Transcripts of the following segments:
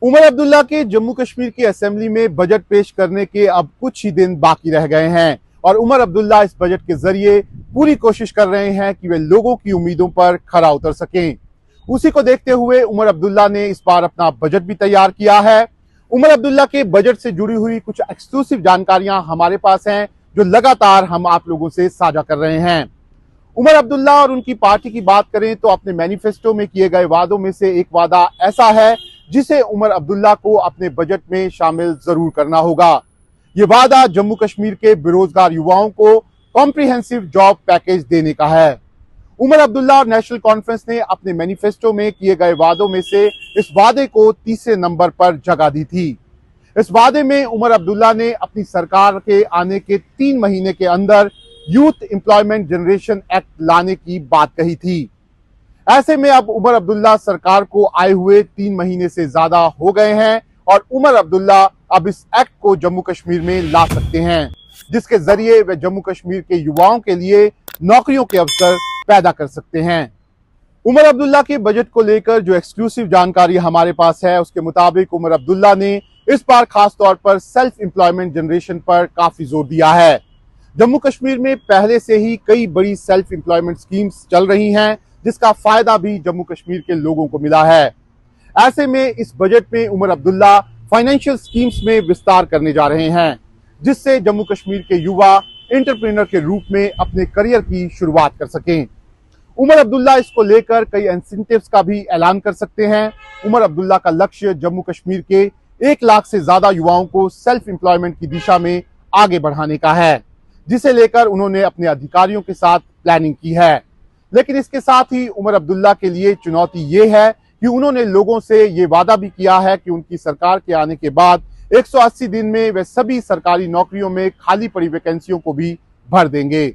उमर अब्दुल्ला के जम्मू कश्मीर की असेंबली में बजट पेश करने के अब कुछ ही दिन बाकी रह गए हैं और उमर अब्दुल्ला इस बजट के जरिए पूरी कोशिश कर रहे हैं कि वे लोगों की उम्मीदों पर खरा उतर सकें। उसी को देखते हुए उमर अब्दुल्ला ने इस बार अपना बजट भी तैयार किया है। उमर अब्दुल्ला के बजट से जुड़ी हुई कुछ एक्सक्लूसिव जानकारियां हमारे पास हैं जो लगातार हम आप लोगों से साझा कर रहे हैं। उमर अब्दुल्ला और उनकी पार्टी की बात करें तो अपने मैनिफेस्टो में किए गए वादों में से एक वादा ऐसा है जिसे उमर अब्दुल्ला को अपने बजट में शामिल जरूर करना होगा। ये वादा जम्मू कश्मीर के बेरोजगार युवाओं को कॉम्प्रिहेंसिव जॉब पैकेज देने का है। उमर अब्दुल्ला और नेशनल कॉन्फ्रेंस ने अपने मैनिफेस्टो में किए गए वादों में से इस वादे को तीसरे नंबर पर जगह दी थी। इस वादे में उमर अब्दुल्ला ने अपनी सरकार के आने के 3 महीने के अंदर यूथ एम्प्लॉयमेंट जनरेशन एक्ट लाने की बात कही थी। ऐसे में अब उमर अब्दुल्ला सरकार को आए हुए 3 महीने से ज्यादा हो गए हैं और उमर अब्दुल्ला अब इस एक्ट को जम्मू कश्मीर में ला सकते हैं, जिसके जरिए वे जम्मू कश्मीर के युवाओं के लिए नौकरियों के अवसर पैदा कर सकते हैं। उमर अब्दुल्ला के बजट को लेकर जो एक्सक्लूसिव जानकारी हमारे पास है उसके मुताबिक उमर अब्दुल्ला ने इस बार खास तौर पर सेल्फ एम्प्लॉयमेंट जनरेशन पर काफी जोर दिया है। जम्मू कश्मीर में पहले से ही कई बड़ी सेल्फ एम्प्लॉयमेंट स्कीम्स चल रही हैं जिसका फायदा भी जम्मू कश्मीर के लोगों को मिला है। ऐसे में इस बजट में उमर अब्दुल्ला फाइनेंशियल स्कीम्स में विस्तार करने जा रहे हैं जिससे जम्मू कश्मीर के युवा एंटरप्रेन्योर के रूप में अपने करियर की शुरुआत कर सकें। उमर अब्दुल्ला इसको लेकर कई इंसेंटिव्स का भी ऐलान कर सकते हैं। उमर अब्दुल्ला का लक्ष्य जम्मू कश्मीर के 1 लाख से ज्यादा युवाओं को सेल्फ एम्प्लॉयमेंट की दिशा में आगे बढ़ाने का है, जिसे लेकर उन्होंने अपने अधिकारियों के साथ प्लानिंग की है। लेकिन इसके साथ ही उमर अब्दुल्ला के लिए चुनौती ये है कि उन्होंने लोगों से ये वादा भी किया है कि उनकी सरकार के आने के बाद 180 दिन में वे सभी सरकारी नौकरियों में खाली पड़ी वैकेंसियों को भी भर देंगे।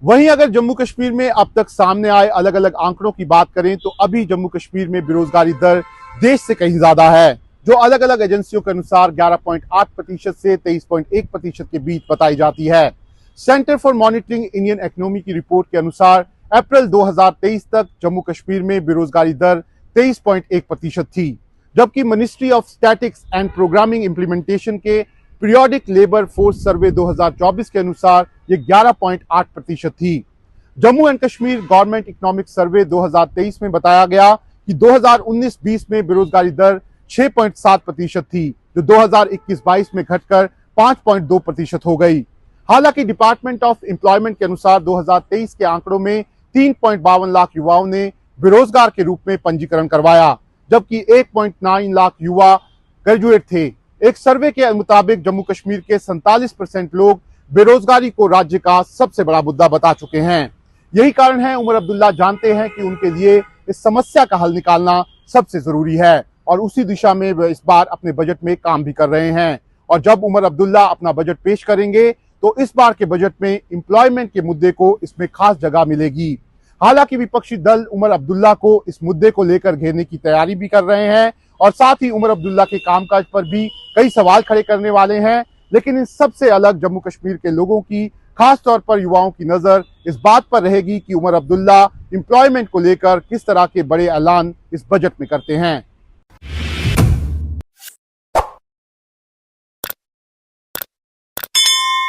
वहीं अगर जम्मू कश्मीर में अब तक सामने आए अलग अलग आंकड़ों की बात करें तो अभी जम्मू कश्मीर में बेरोजगारी दर देश से कहीं ज्यादा है, जो अलग अलग एजेंसियों के अनुसार 11.8% से 23.1% के बीच बताई जाती है। Centre for monitoring Indian economy की रिपोर्ट के अनुसार अप्रैल 2023 तक जम्मू कश्मीर में बेरोजगारी दर 23.1% थी, जबकि ministry of statics and programming implementation के पीरियोडिक लेबर फोर्स सर्वे 2024 के अनुसार ये 11.8% थी। Jammu and Kashmir government economic survey 2023 में बताया गया कि 2019-20 में बेरोजगारी दर 6.7% थी, जो 2021-22 में घटकर 5.2% हो गई। हालांकि डिपार्टमेंट ऑफ एम्प्लॉयमेंट के अनुसार 2023 के आंकड़ों में 3.52 लाख युवाओं ने बेरोजगार के रूप में पंजीकरण करवाया, जबकि 1.9 लाख युवा ग्रेजुएट थे। एक सर्वे के मुताबिक जम्मू कश्मीर के 47% लोग बेरोजगारी को राज्य का सबसे बड़ा मुद्दा बता चुके हैं। यही कारण है उमर अब्दुल्ला जानते हैं कि उनके लिए इस समस्या का हल निकालना सबसे जरूरी है और उसी दिशा में वे इस बार अपने बजट में काम भी कर रहे हैं। और जब उमर अब्दुल्ला अपना बजट पेश करेंगे तो इस बार के बजट में एम्प्लॉयमेंट के मुद्दे को इसमें खास जगह मिलेगी। हालांकि विपक्षी दल उमर अब्दुल्ला को इस मुद्दे को लेकर घेरने की तैयारी भी कर रहे हैं और साथ ही उमर अब्दुल्ला के कामकाज पर भी कई सवाल खड़े करने वाले हैं। लेकिन इन सबसे अलग जम्मू कश्मीर के लोगों की, खास तौर पर युवाओं की नजर इस बात पर रहेगी कि उमर अब्दुल्ला एम्प्लॉयमेंट को लेकर किस तरह के बड़े ऐलान इस बजट में करते हैं।